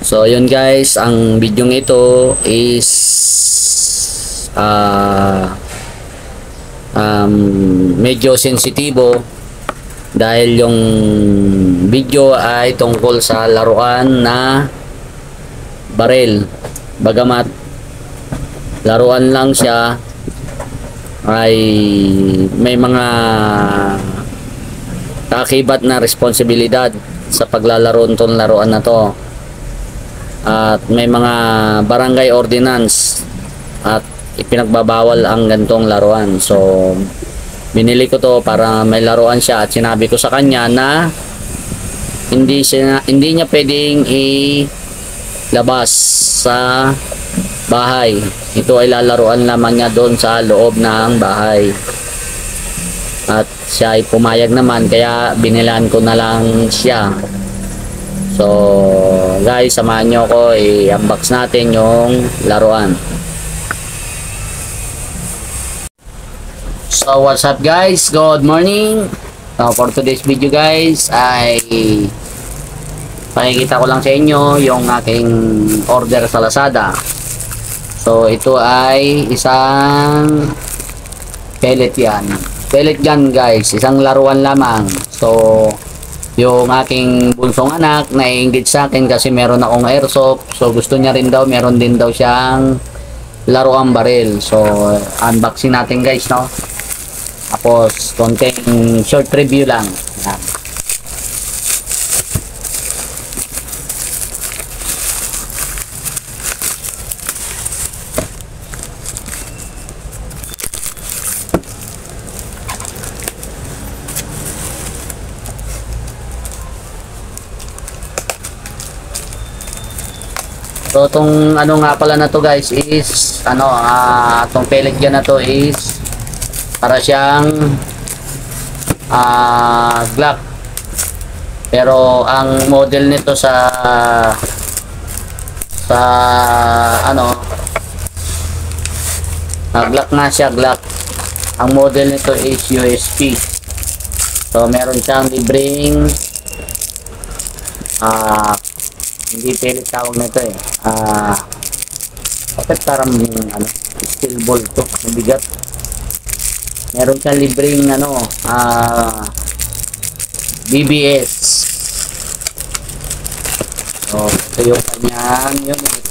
So yun guys, ang video ito is medyo sensitibo dahil yung video ay tungkol sa laruan na baril. Bagamat laruan lang siya, ay may mga kaakibat na responsibilidad sa paglalaro nitong laruan na to. At may mga barangay ordinance at ipinagbabawal ang gantong laruan. So binili ko to para may laruan siya, at sinabi ko sa kanya na hindi niya pwedeng ilabas sa bahay. Ito ay lalaruan lamang niya doon sa loob ng bahay. At siya ay pumayag naman, kaya binilan ko na lang siya. So guys, samahan nyo ko i-unbox natin yung laruan. So what's up guys, good morning. So for today's video guys ay pakikita ko lang sa inyo yung aking order sa Lazada. So ito ay isang pellet yan. Pellet gun guys, isang laruan lamang. So yung aking bunsong anak naiinggit sa akin kasi meron akong airsoft. So gusto niya rin daw, meron din daw siyang laruang baril. So unboxing natin guys, no? Tapos konting short review lang. Yan. So itong ano nga pala na to guys is itong pellet gun na to is para siyang Glock, pero ang model nito sa Glock nga siya, Glock. Ang model nito is USP. So meron siyang libreng hindi pellet tawag nito bakit parang steel ball to, mabigat. Meron siyang libreng BBS. So ito yung kanyang unit.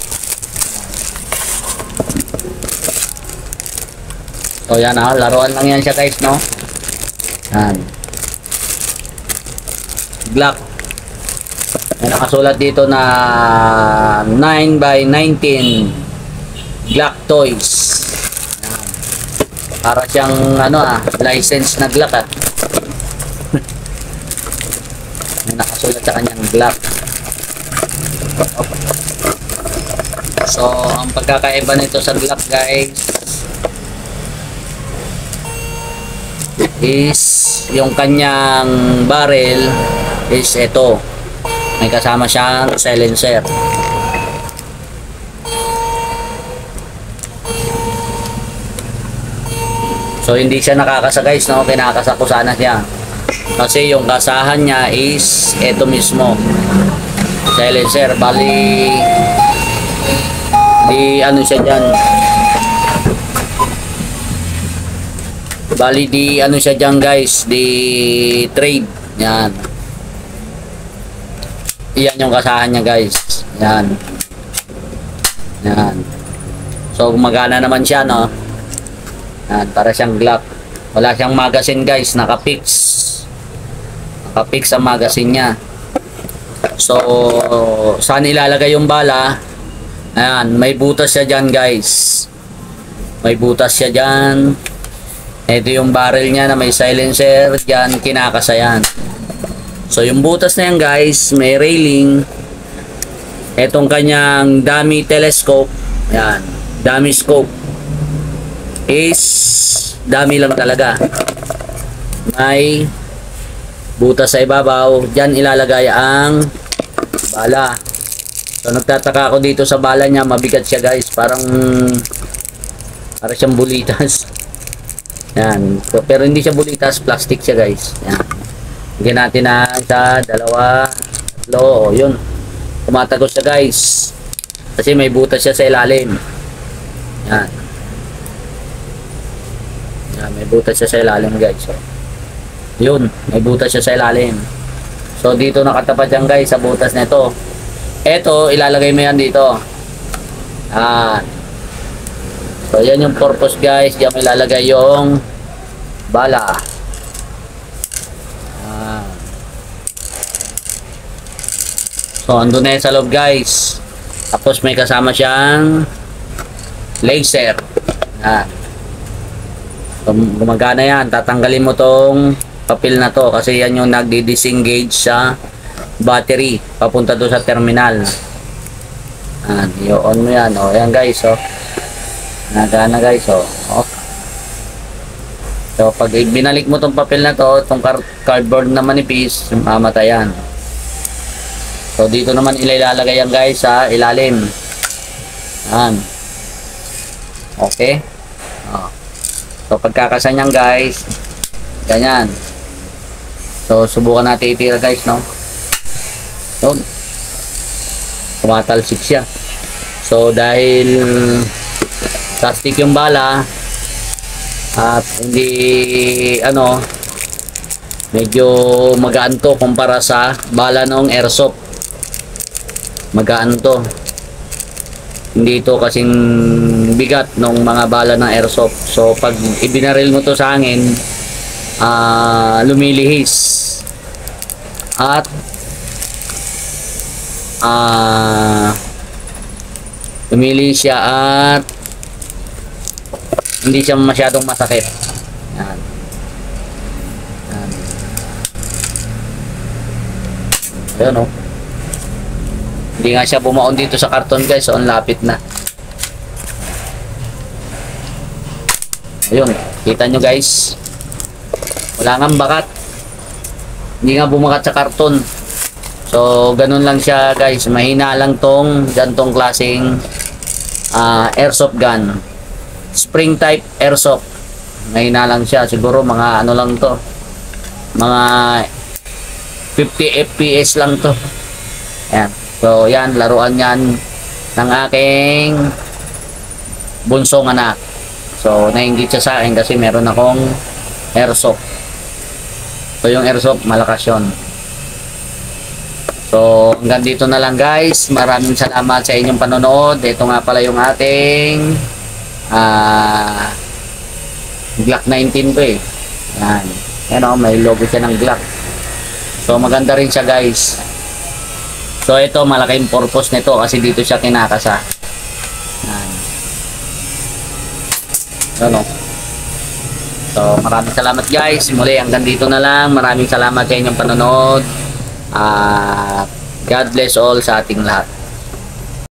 So yan, laruan lang yan siya guys, no? Yan, Glock. May nakasulat dito na 9x19 Glock Toys. Yan. Para siyang license na Glock May nakasulat sa kanyang Glock. So ang pagkakaiba nito sa Glock guys is yung kanyang barrel is ito. May kasama siyang silencer. So hindi siya nakakasa guys, no? Kinakasa ko sana siya. Kasi yung kasahan niya is ito mismo. Silencer. Bali di siya dyan. Bali di siya dyan guys. Di trade. Yan. Iyan yung kasahan niya guys. Yan. Yan. So gumagana naman siya, no? Yan, para siyang Glock. Wala siyang magazine guys, naka-fix. Naka-fix ang magazine niya. So saan ilalagay yung bala? Ayan, may butas siya dyan guys. May butas siya dyan. Ito yung barrel niya na may silencer. Dyan, kinakasa yan. So yung butas na yan guys, may railing. Etong kanyang dummy telescope, yan, dummy scope is dummy lang talaga. May butas sa ibabaw, dyan ilalagay ang bala. So nagtataka ako dito sa bala niya, mabigat siya guys, parang siyang bulitas. Yan, pero hindi siya bulitas, plastic siya guys. Yan. Bigyan natin na sa dalawa, tatlo, o yun. tumatagos siya guys. Kasi may butas siya sa ilalim. Yan. Yan, may butas siya sa ilalim guys. So, yun, may butas siya sa ilalim. So dito nakatapat yan guys sa butas nito. Ito, ilalagay mo yan dito. Yan. So yan yung purpose guys. Diyan mo ilalagay yung bala. Yan. So andun na yan sa loob guys. Tapos may kasama siyang laser. Yan. So, gumagana yan. Tatanggalin mo tong papel na to kasi yan yung nagdi-disengage sa battery papunta doon sa terminal. I-on mo yan. O, yan guys. O. Nagana guys. O. So, pag binalik mo tong papel na to, tong cardboard na manipis, mamatay yan. So, dito naman ilalagay yan guys sa ilalim. Yan. Okay. O. So, pagkakasan yan guys, ganyan. So, subukan natin itira guys, no? Yun. Tumatalsik siya. So, dahil plastic yung bala at hindi, medyo magaan to kumpara sa bala ng airsoft. Magaan to. Hindi ito kasing bigat ng mga bala ng airsoft. So, pag ibinaril mo to sa hangin, lumilihis at lumilihis siya at hindi siya masyadong masakit. Yan. Yan. Ayan o. Hindi nga siya bumaon dito sa karton guys. So, ang lapit na. Ayun. Kita nyo guys. Wala nga bakat. Hindi nga bumakat sa karton. So, ganun lang siya guys. Mahina lang tong gantong klaseng airsoft gun. Spring type airsoft. Mahina lang siya. Siguro mga ano lang to. Mga 50 FPS lang to. Ayan. So, yan. Laruan yan ng aking bunsong anak. So, nainggit siya sa akin kasi meron akong airsoft. So, yung airsoft, malakas yun. So, hanggang dito na lang guys. Maraming salamat sa inyong panonood. Ito nga pala yung ating Glock 19 to eh. Yan. Yan o, may logo siya ng Glock. So, maganda rin siya guys. So, ito, malaking purpose nito kasi dito siya kinakasa. Yan. Yan o. So, maraming salamat guys. Muli, hanggang dito na lang. Maraming salamat sa inyong panonood. God bless all sa ating lahat.